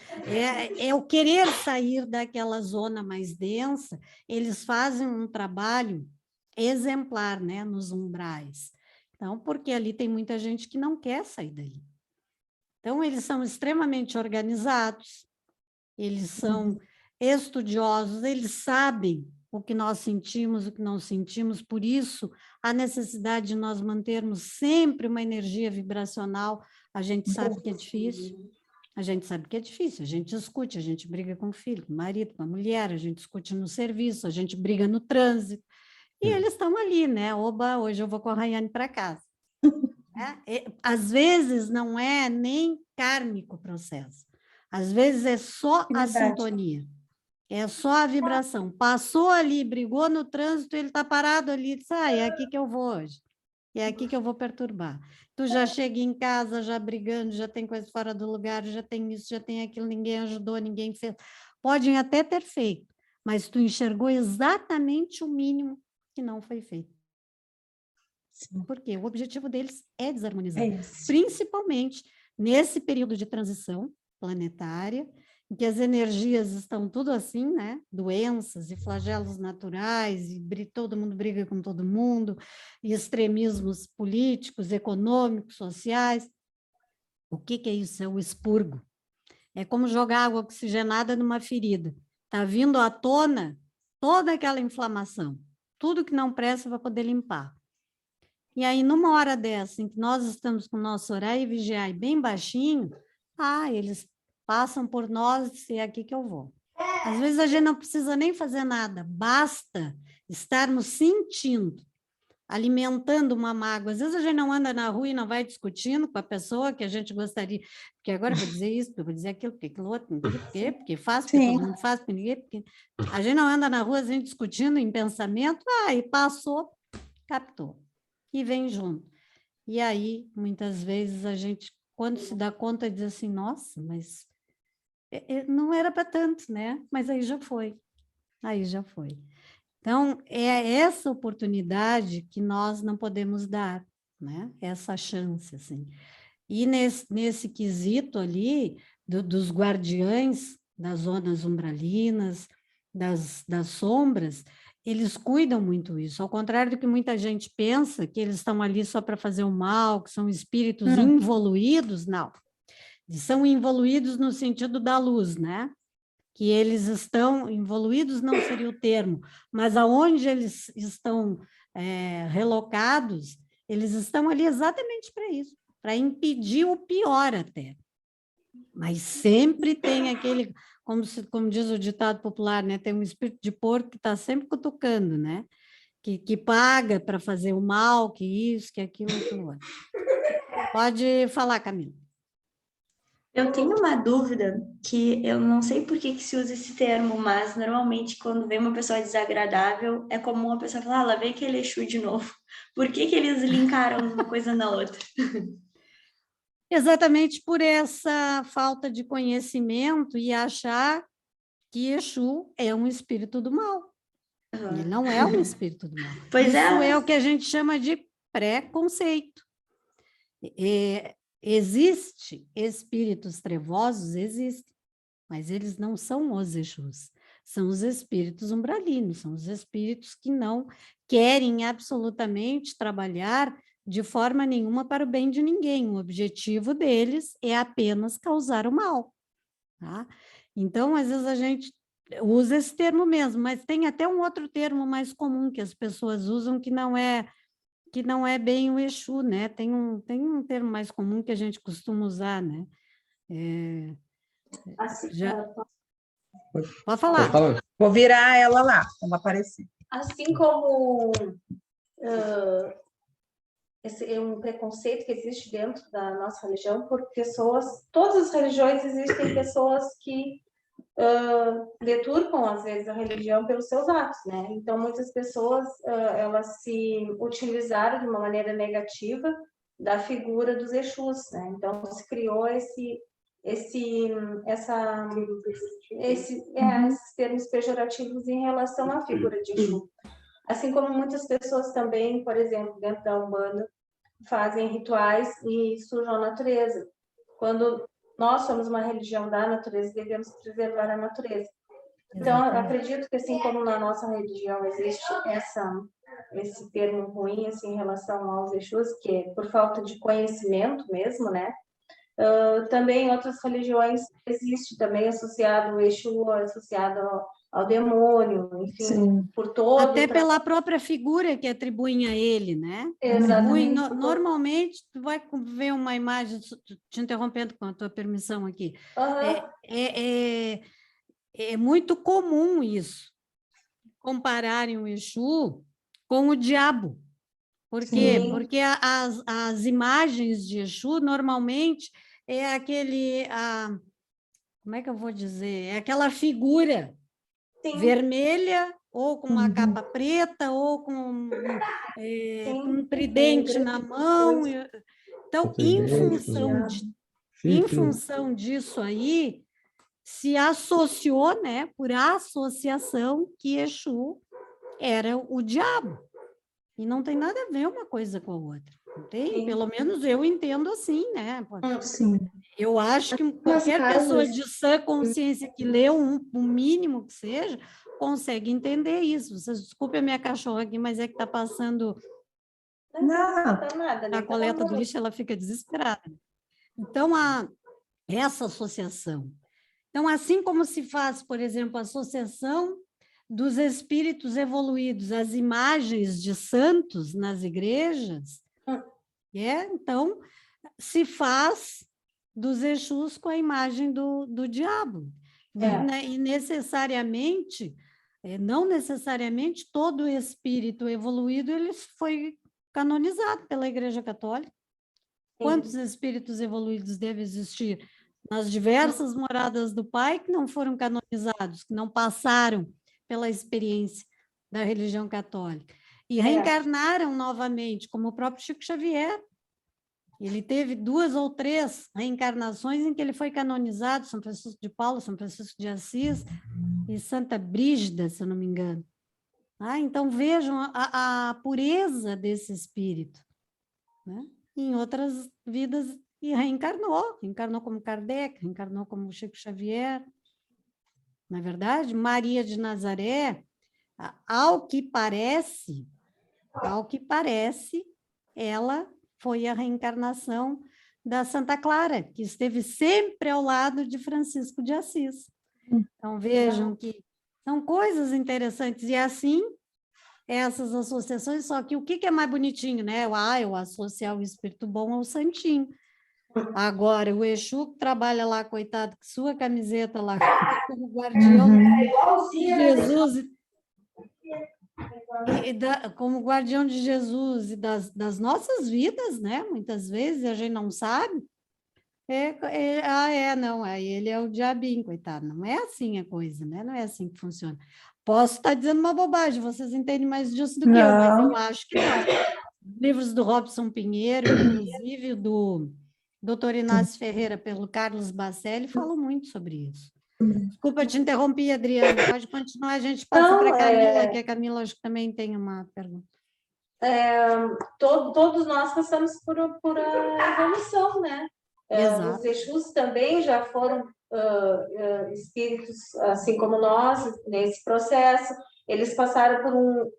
é o querer sair daquela zona mais densa, eles fazem um trabalho exemplar, né, nos umbrais. Então, porque ali tem muita gente que não quer sair daí. Então, eles são extremamente organizados, eles são estudiosos, eles sabem o que nós sentimos, o que não sentimos, por isso a necessidade de nós mantermos sempre uma energia vibracional. A gente sabe que é difícil, a gente sabe que é difícil, a gente discute, a gente briga com o filho, com o marido, com a mulher, a gente discute no serviço, a gente briga no trânsito, e eles estão ali, né? Oba, hoje eu vou com a Rayane para casa. Às vezes não é nem kármico o processo, às vezes é só a sintonia. É só a vibração. Passou ali, brigou no trânsito, ele está parado ali, diz, é aqui que eu vou hoje. É aqui que eu vou perturbar. Tu já chega em casa, já brigando, já tem coisa fora do lugar, já tem isso, já tem aquilo, ninguém ajudou, ninguém fez. Podem até ter feito, mas tu enxergou exatamente o mínimo que não foi feito. Sim. Porque o objetivo deles é desarmonizar. Principalmente nesse período de transição planetária, em que as energias estão tudo assim, né? Doenças e flagelos naturais, e todo mundo briga com todo mundo, e extremismos políticos, econômicos, sociais. O que é isso? É o expurgo. É como jogar água oxigenada numa ferida. Está vindo à tona toda aquela inflamação. Tudo que não presta vai poder limpar. E aí, numa hora dessa, em que nós estamos com o nosso orar e vigiar bem baixinho, eles passam por nós e é aqui que eu vou. Às vezes a gente não precisa nem fazer nada, basta estarmos sentindo, alimentando uma mágoa. Às vezes a gente não anda na rua e não vai discutindo com a pessoa que a gente gostaria, porque agora eu vou dizer isso, porque eu vou dizer aquilo, porque aquilo outro, porque faz, porque todo mundo faz, porque ninguém... Porque... A gente não anda na rua, a gente discutindo em pensamento, e passou, captou, e vem junto. E aí, muitas vezes, a gente, quando se dá conta, diz assim, nossa, mas não era para tanto, né? Mas aí já foi. Então, é essa oportunidade que nós não podemos dar, né? Essa chance, assim. E nesse quesito ali, dos guardiães das zonas umbralinas, das sombras, eles cuidam muito isso, ao contrário do que muita gente pensa, que eles estão ali só para fazer o mal, que são espíritos involuídos, não. Eles são involuídos no sentido da luz, né? Que eles estão involuídos não seria o termo, mas aonde eles estão relocados, eles estão ali exatamente para isso, para impedir o pior até. Mas sempre tem aquele, como diz o ditado popular, né? Tem um espírito de porco que está sempre cutucando, né? Que paga para fazer o mal, que isso, que aquilo, aquilo outro. Pode falar, Camila. Eu tenho uma dúvida que eu não sei por que se usa esse termo, mas normalmente quando vem uma pessoa desagradável, é comum a pessoa falar, lá vem aquele Exu de novo. Por que eles linkaram uma coisa na outra? Exatamente por essa falta de conhecimento e achar que Exu é um espírito do mal. Ele não é um espírito do mal. Pois Isso é o que a gente chama de preconceito. Existe espíritos trevosos, existem, mas eles não são os Exus, são os espíritos umbralinos, são os espíritos que não querem absolutamente trabalhar de forma nenhuma para o bem de ninguém. O objetivo deles é apenas causar o mal. Tá? Então, às vezes a gente usa esse termo mesmo, mas tem até um outro termo mais comum que as pessoas usam que não é bem o Exu, né? Tem um termo mais comum que a gente costuma usar, né? Pode falar. Vou virar ela lá, como aparecer. Assim como esse é um preconceito que existe dentro da nossa religião por pessoas, todas as religiões existem pessoas que deturpam às vezes a religião pelos seus atos, né? Então muitas pessoas elas se utilizaram de uma maneira negativa da figura dos Exus, né? Então se criou esses termos pejorativos em relação à figura de Exu. Assim como muitas pessoas também, por exemplo, dentro da Umbanda, fazem rituais e sujam a natureza. Quando nós somos uma religião da natureza, devemos preservar a natureza. Então, eu acredito que assim como na nossa religião existe esse termo ruim assim, em relação aos Exus, que é por falta de conhecimento mesmo, né? Também em outras religiões existe também associado o Exu, associado ao demônio, enfim, sim, por todo... Até pela própria figura que atribuem a ele, né? Exatamente. Normalmente, tu vai ver uma imagem, te interrompendo com a tua permissão aqui, é muito comum isso, compararem o Exu com o diabo. Por quê? Sim. Porque as imagens de Exu, normalmente, é como é que eu vou dizer? É aquela figura vermelha, ou com uma capa preta, ou com um tridente na mão. Então, em função disso aí, se associou, né, por associação, que Exu era o diabo. E não tem nada a ver uma coisa com a outra. Não tem? Pelo menos eu entendo assim, né? Sim. Eu acho que qualquer pessoa de sã consciência que leu um mínimo que seja, consegue entender isso. Vocês desculpem a minha cachorra aqui, mas é que está passando a coleta do lixo, ela fica desesperada. Então, essa associação. Então, assim como se faz, por exemplo, a associação dos espíritos evoluídos, as imagens de santos nas igrejas, então se faz dos Exus com a imagem do diabo. E necessariamente, não necessariamente, todo espírito evoluído ele foi canonizado pela Igreja Católica. Quantos espíritos evoluídos devem existir nas diversas moradas do Pai que não foram canonizados, que não passaram pela experiência da religião católica, e reencarnaram novamente, como o próprio Chico Xavier. Ele teve 2 ou 3 reencarnações em que ele foi canonizado, São Francisco de Paulo, São Francisco de Assis e Santa Brígida, se eu não me engano. Então, vejam a pureza desse espírito, né? Em outras vidas, e reencarnou como Kardec, reencarnou como Chico Xavier. Na verdade, Maria de Nazaré, ao que parece, ela foi a reencarnação da Santa Clara, que esteve sempre ao lado de Francisco de Assis. Então, vejam que são coisas interessantes. E assim, essas associações, só que o que é mais bonitinho, né? Eu associar o espírito bom ao santinho. Agora, o Exu que trabalha lá, coitado, com sua camiseta lá, como guardião de Jesus, como guardião de Jesus e das nossas vidas, né? Muitas vezes a gente não sabe. Não, aí ele é o diabinho, coitado. Não é assim a coisa, né? Não é assim que funciona. Posso estar dizendo uma bobagem, vocês entendem mais disso do que eu, mas eu acho que não. Livros do Robson Pinheiro, inclusive do Dr. Inácio Ferreira, pelo Carlos Bacelli, falam muito sobre isso. Desculpa te interromper, Adriana. Pode continuar, a gente passa para a Camila, que a Camila acho que também tem uma pergunta. Todos nós passamos por a evolução, né? Os Exus também já foram espíritos, assim como nós, nesse processo. Eles passaram por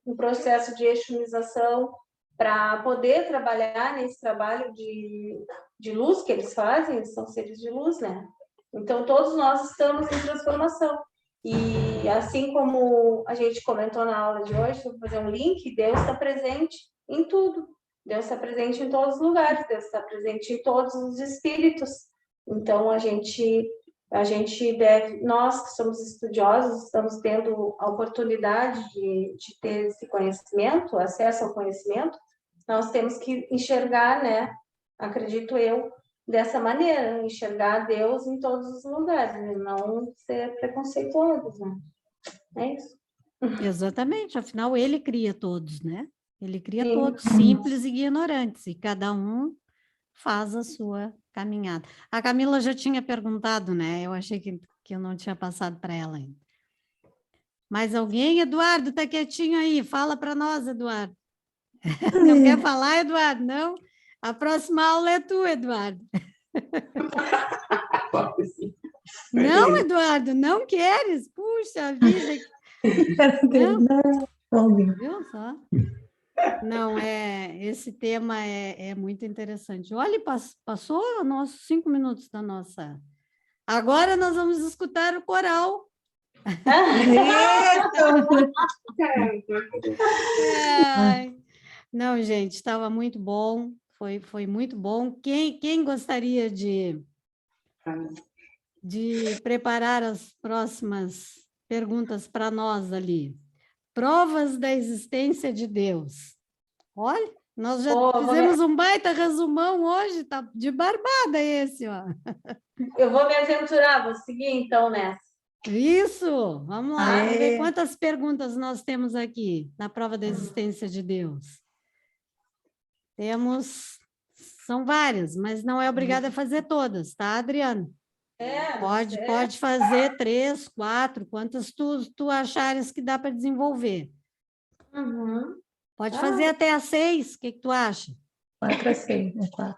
um processo de exumização para poder trabalhar nesse trabalho de luz que eles fazem, eles são seres de luz, né? Então, todos nós estamos em transformação. E assim como a gente comentou na aula de hoje, vou fazer um link, Deus está presente em tudo. Deus está presente em todos os lugares, Deus está presente em todos os espíritos. Então, a gente deve, nós que somos estudiosos, estamos tendo a oportunidade de ter esse conhecimento, acesso ao conhecimento, nós temos que enxergar, né? Acredito eu, dessa maneira, enxergar Deus em todos os lugares, né? Não ser preconceituosos, né? É isso. Exatamente, afinal, ele cria todos, né? Ele cria todos, simples e ignorantes, e cada um faz a sua caminhada. A Camila já tinha perguntado, né? Eu achei que eu não tinha passado para ela ainda. Mais alguém? Eduardo, está quietinho aí, fala para nós, Eduardo. Não quer falar, Eduardo? Não? A próxima aula é tua, Eduardo. Não, Eduardo, não queres? Puxa vida. Não? Viu só? Não, esse tema é muito interessante. Olha, passou nossos 5 minutos da nossa... Agora nós vamos escutar o coral. Não, gente, estava muito bom, foi muito bom. Quem gostaria de preparar as próximas perguntas para nós ali? Provas da existência de Deus. Olha, nós já fizemos um baita resumão hoje, tá de barbada esse, ó. Eu vou me aventurar, vou seguir então nessa. Isso, vamos lá, vamos ver quantas perguntas nós temos aqui na prova da existência de Deus. São várias, mas não é obrigada a fazer todas, tá, Adriana? Pode fazer 3, 4, quantas tu achares que dá para desenvolver. Pode fazer até a 6, o que tu acha? 4 a 6, 4.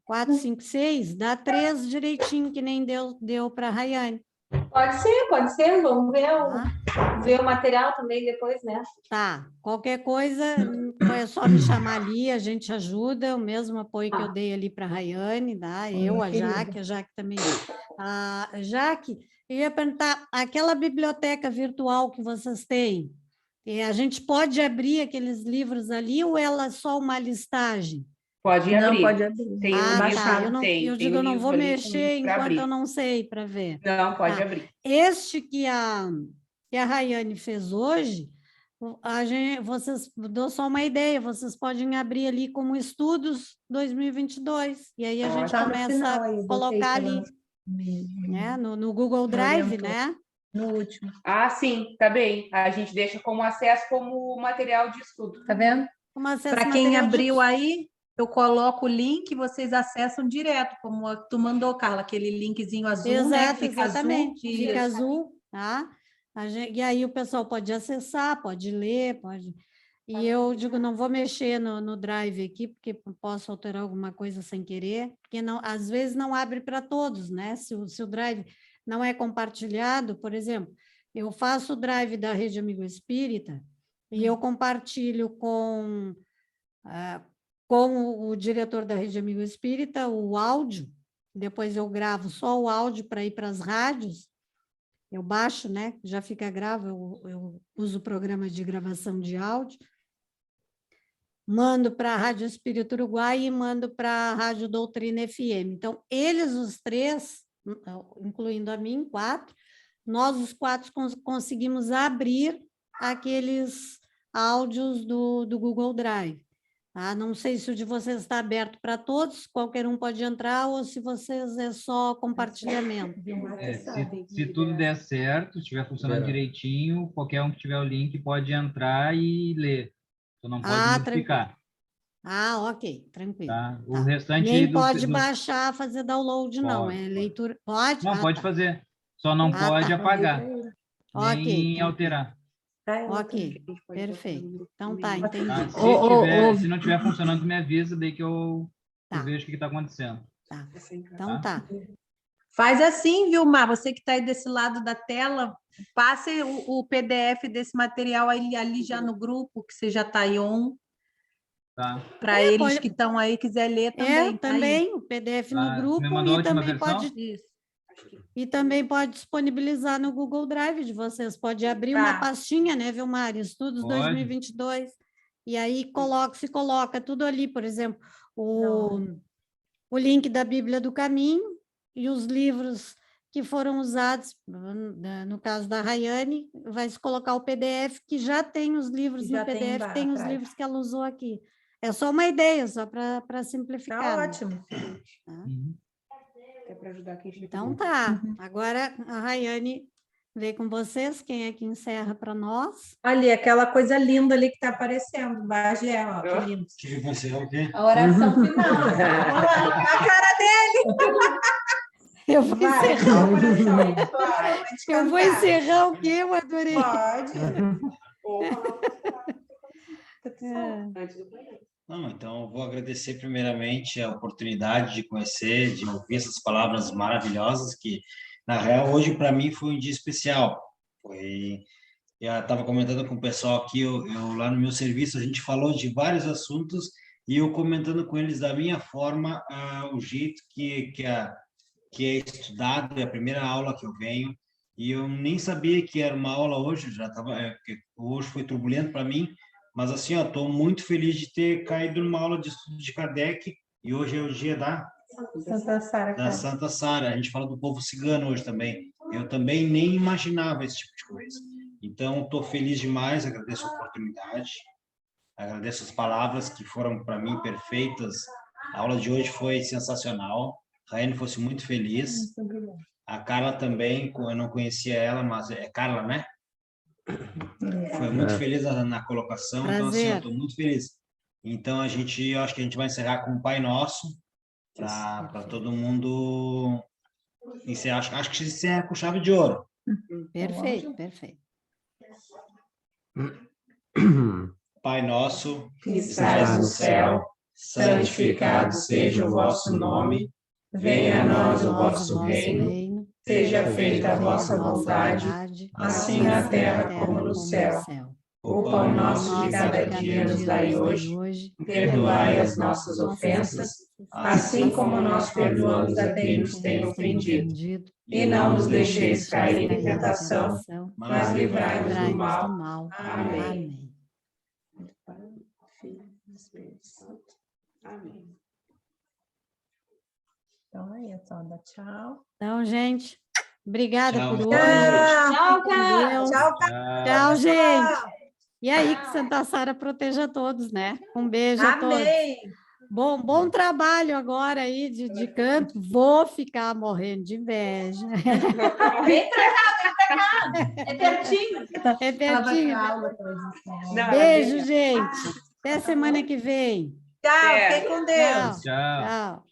4, 5, 6, dá 3 direitinho, que nem deu para a Rayane. Pode ser, vamos ver o material também depois, né? Tá, qualquer coisa, é só me chamar ali, a gente ajuda, o mesmo apoio que eu dei ali para a Rayane, tá? A Jaque também. Jaque, eu ia perguntar, aquela biblioteca virtual que vocês têm, a gente pode abrir aqueles livros ali ou ela é só uma listagem? Pode abrir. Não, pode abrir. Tem um livro, eu digo, eu não vou mexer enquanto eu não sei para ver. Não, pode abrir. Este que a Rayane fez hoje, vocês, dou só uma ideia, vocês podem abrir ali como estudos 2022, e aí a gente começa a colocar ali, né, no Google Drive, né? No último. Sim, tá bem. A gente deixa como acesso como material de estudo. Tá vendo? Para quem abriu aí, eu coloco o link, vocês acessam direto, como tu mandou, Carla, aquele linkzinho azul, né? Exatamente. Fica azul, tá? E aí o pessoal pode acessar, pode ler, pode... E eu digo, não vou mexer no Drive aqui, porque posso alterar alguma coisa sem querer, porque não, às vezes não abre para todos, né? Se o Drive não é compartilhado, por exemplo, eu faço o Drive da Rede Amigo Espírita e eu compartilho com o diretor da Rede Amigo Espírita o áudio, depois eu gravo só o áudio para ir para as rádios, eu baixo, né? Já fica gravo, eu uso o programa de gravação de áudio, mando para a Rádio Espírito Uruguai e mando para a Rádio Doutrina FM. Então, eles os três, incluindo a mim, 4, nós os 4 conseguimos abrir aqueles áudios do Google Drive. Tá? Não sei se o de vocês está aberto para todos, qualquer um pode entrar, ou se vocês é só compartilhamento. Se tudo der certo, estiver funcionando direitinho, qualquer um que tiver o link pode entrar e ler. Então não pode modificar. Ok, tranquilo. Tá? O restante nem pode baixar, fazer download, não. Pode, É leitura. Pode? Não, pode fazer. Só não pode apagar. Nem alterar. Ok, perfeito. Então tá, entendi. Se não estiver funcionando, me avisa, daí que eu vejo o que está acontecendo. Tá. Então tá. Faz assim, Vilmar, você que está aí desse lado da tela, passe o PDF desse material ali já no grupo, que você já está aí on. Tá. Para eles que estão aí, quiser ler também. Também, o PDF no grupo. Me mandou e também versão? E também pode disponibilizar no Google Drive de vocês. Pode abrir uma pastinha, né, Vilmar? Estudos 2022. E aí se coloca tudo ali, por exemplo, o link da Bíblia do Caminho e os livros que foram usados, no caso da Rayane, vai se colocar o PDF, que já tem os livros no PDF, tem os livros que ela usou aqui. É só uma ideia, só para simplificar. Tá ótimo. É para ajudar quem chega. Então tá. Agora a Rayane vê com vocês, quem é que encerra para nós? Ali, aquela coisa linda ali que está aparecendo, Bagé, ó, que lindo. Que você é o quê? A oração final. Olha lá, a cara dele. Eu vou encerrar. Eu vou encerrar o quê? Eu adorei. Pode. Não, então, eu vou agradecer primeiramente a oportunidade de conhecer, de ouvir essas palavras maravilhosas que, na real, hoje para mim foi um dia especial. Eu estava comentando com o pessoal aqui, eu lá no meu serviço, a gente falou de vários assuntos e eu comentando com eles da minha forma, o jeito que é estudado, é a primeira aula que eu venho, e eu nem sabia que era uma aula hoje, hoje foi turbulento para mim, mas assim, estou muito feliz de ter caído numa aula de estudo de Kardec, e hoje é o dia da Santa Sara. A gente fala do povo cigano hoje também. Eu também nem imaginava esse tipo de coisa. Então, estou feliz demais, agradeço a oportunidade, agradeço as palavras que foram para mim perfeitas. A aula de hoje foi sensacional. A Rayane fosse muito feliz. A Carla também, eu não conhecia ela, mas é Carla, né? Foi muito feliz na colocação, Prazer. Então assim, eu estou muito feliz. Então eu acho que a gente vai encerrar com o Pai Nosso, para todo mundo encerrar. Acho que se encerra com chave de ouro. Perfeito, perfeito. Pai Nosso, que estás no céu, santificado seja o vosso nome, venha a nós o vosso reino, seja feita a vossa vontade, assim na terra como no céu. O pão nosso de cada dia nos dai hoje, perdoai as nossas ofensas, assim como nós perdoamos a quem nos tem ofendido. E não nos deixeis cair em tentação, mas livrai-nos do mal. Amém. Amém. Então aí, é só dar tchau. Então, gente, obrigada Tchau. por hoje. Tchau, Deus. Tchau, Tchau, gente. E aí, que Santa Sara proteja todos, né? Um beijo a todos. Amém. Bom trabalho agora aí de canto. Vou ficar morrendo de inveja. Vem pra cá. É pertinho. É pertinho. Não, Beijo, gente. Até semana que vem. Tchau, fiquem com Deus. Tchau. Tchau.